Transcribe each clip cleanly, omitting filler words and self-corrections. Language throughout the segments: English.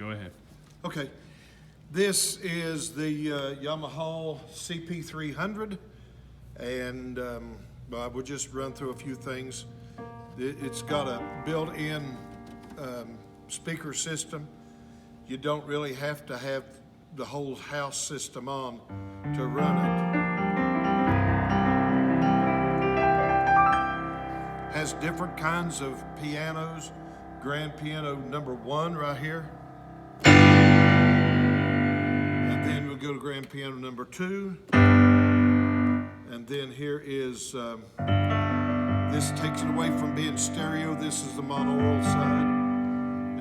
Go ahead. Okay, this is the Yamaha CP300, and I will just run through a few things. It's got a built-in speaker system. You don't really have to have the whole house system on to run it. Has different kinds of pianos. Grand piano number 1 right here. And then we'll go to grand piano number 2. And then here is, this takes it away from being stereo. This is the monaural side.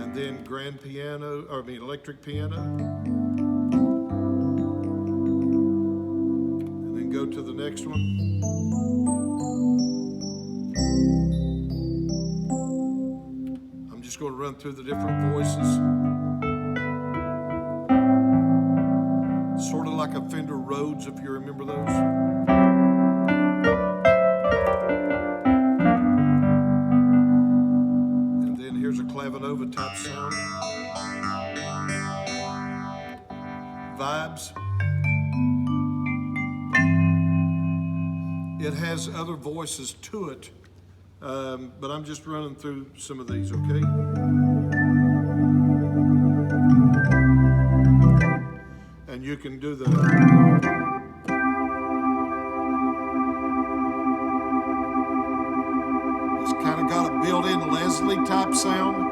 And then grand piano, electric piano. And then go to the next one. I'm just going to run through the different voices. Sort of like a Fender Rhodes, if you remember those. And then here's a clavinova type sound. Vibes. It has other voices to it, but I'm just running through some of these, okay? And you can do the... It's kind of got a built-in Leslie type sound.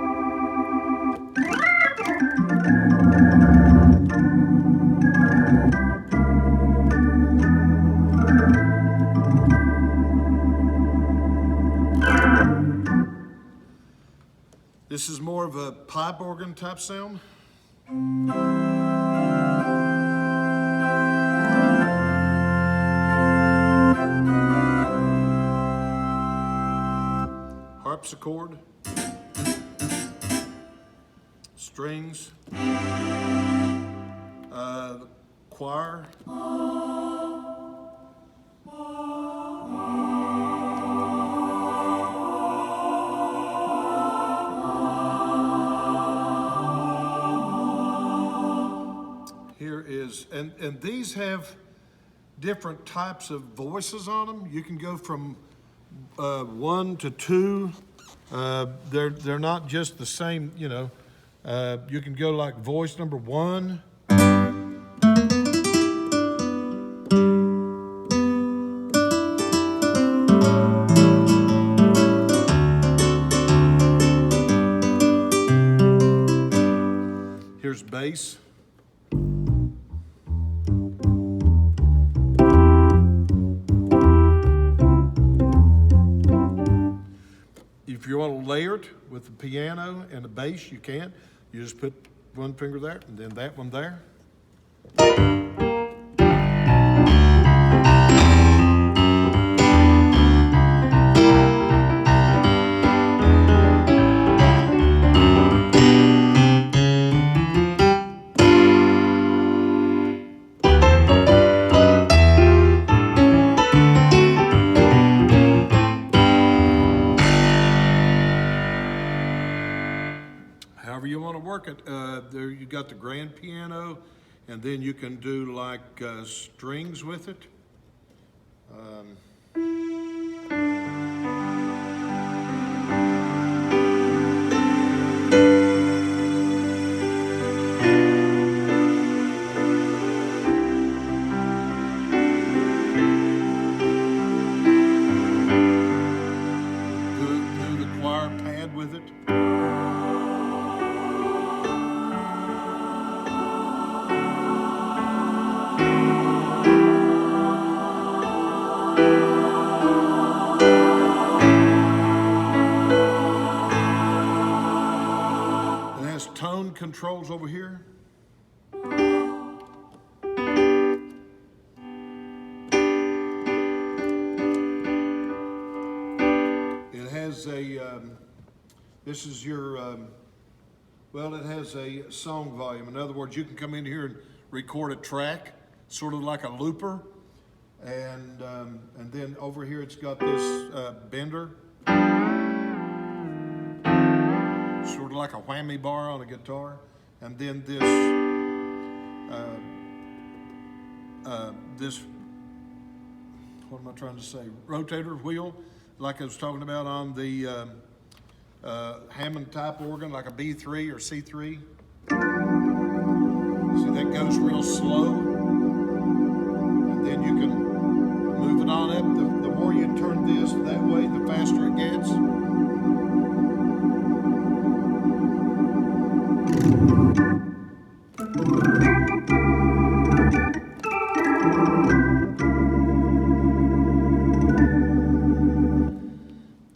This is more of a pipe organ type sound. Harpsichord, strings, choir, here is, and these have different types of voices on them. You can go from 1 to 2. They're not just the same, you know. You can go like voice number 1. Here's bass. If you want to layer it with the piano and the bass, you can. You just put one finger there and then that one there. However you want to work it. There you got the grand piano, and then you can do like strings with it. Do the choir pad with it. Tone controls over here. It has a, this is your, well, it has a song volume. In other words, you can come in here and record a track, sort of like a looper. And then over here it's got this bender. Sort of like a whammy bar on a guitar. and then this, what am I trying to say, rotator wheel, like I was talking about on the Hammond type organ, like a B3 or C3. See, that goes real slow, and then you can move it on up. The more you turn this that way, the faster it gets.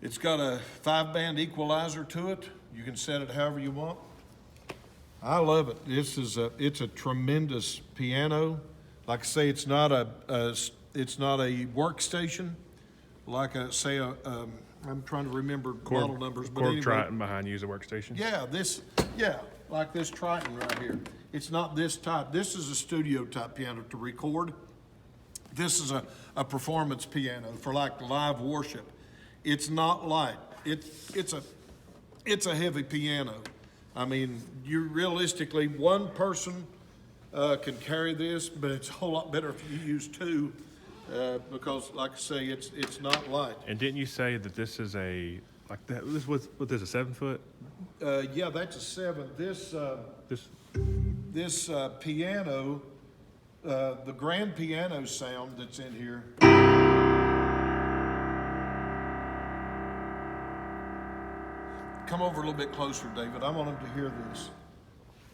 It's got a 5-band equalizer to it. You can set it however you want. I love it. It's a tremendous piano. Like I say, it's not a workstation. Like I'm trying to remember model numbers, but anyway. Triton behind you is a workstation. Yeah, like this Triton right here. It's not this type. This is a studio type piano to record. This is a performance piano for like live worship. It's not light. It's a heavy piano. I mean, you realistically, one person can carry this, but it's a whole lot better if you use two, because, like I say, it's not light. And didn't you say that this is a 7 foot? Yeah, that's a 7. This piano, the grand piano sound that's in here. Come over a little bit closer, David. I want him to hear this.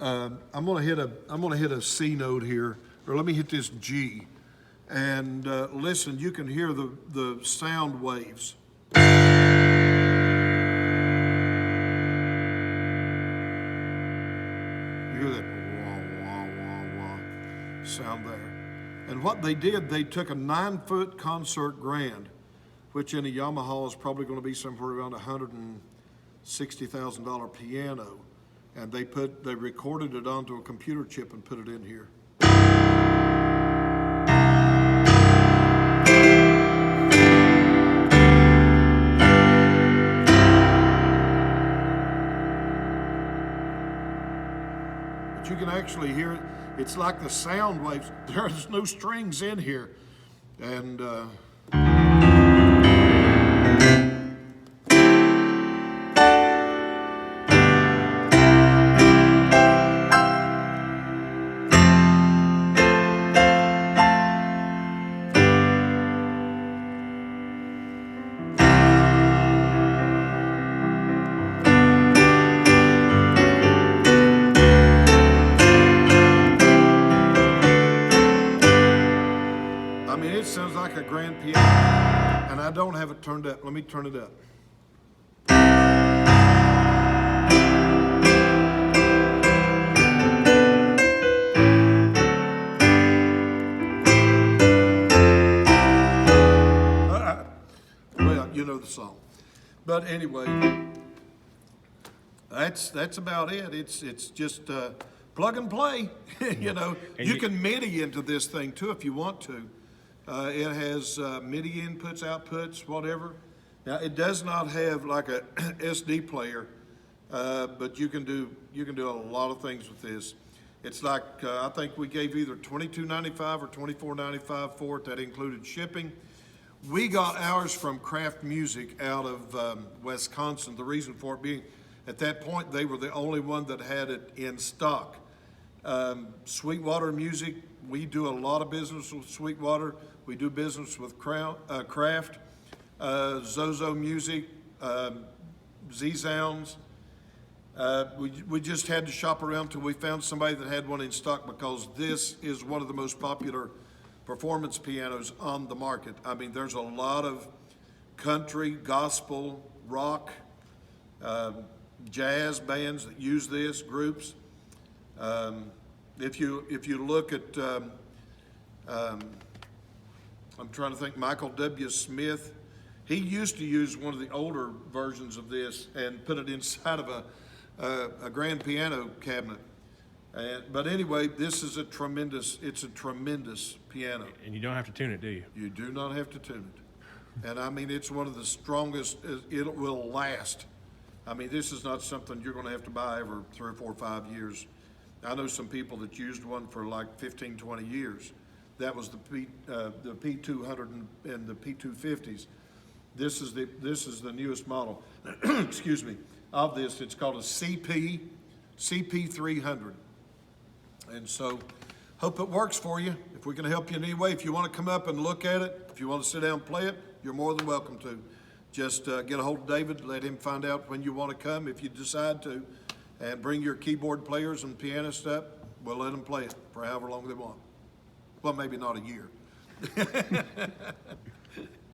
I'm gonna hit a C note here, or let me hit this G, and listen. You can hear the sound waves. You hear that wah wah wah wah sound there. And what they did, they took a 9-foot concert grand, which in a Yamaha is probably going to be somewhere around $160,000 piano, and they recorded it onto a computer chip and put it in here. But you can actually hear it. It's like the sound waves. There's no strings in here, and it sounds like a grand piano, and I don't have it turned up. Let me turn it up. Well, you know the song. But anyway, that's about it. It's just plug and play. You know, you can MIDI into this thing too if you want to. It has MIDI inputs, outputs, whatever. Now it does not have like a SD player, but you can do a lot of things with this. It's like I think we gave either $22.95 or $24.95 for it. That included shipping. We got ours from Craft Music out of Wisconsin. The reason for it being, at that point, they were the only one that had it in stock. Sweetwater Music, we do a lot of business with Sweetwater. We do business with Craft, Zozo Music, Z-Sounds. We just had to shop around till we found somebody that had one in stock, because this is one of the most popular performance pianos on the market. I mean, there's a lot of country, gospel, rock, jazz bands that use this, groups. If you look at, I'm trying to think, Michael W. Smith, he used to use one of the older versions of this and put it inside of a grand piano cabinet. But anyway, this is a tremendous piano. And you don't have to tune it, do you? You do not have to tune it. And I mean, it's one of the strongest, it will last. I mean, this is not something you're going to have to buy every 3 or 4 or 5 years. I know some people that used one for like 15, 20 years. That was the P200 and the P250s. This is the newest model, excuse me, of this. It's called a CP300. And so, hope it works for you. If we can help you in any way, if you want to come up and look at it, if you want to sit down and play it, you're more than welcome to. Just get a hold of David, let him find out when you want to come, if you decide to, and bring your keyboard players and pianists up. We'll let them play it for however long they want. Well, maybe not a year.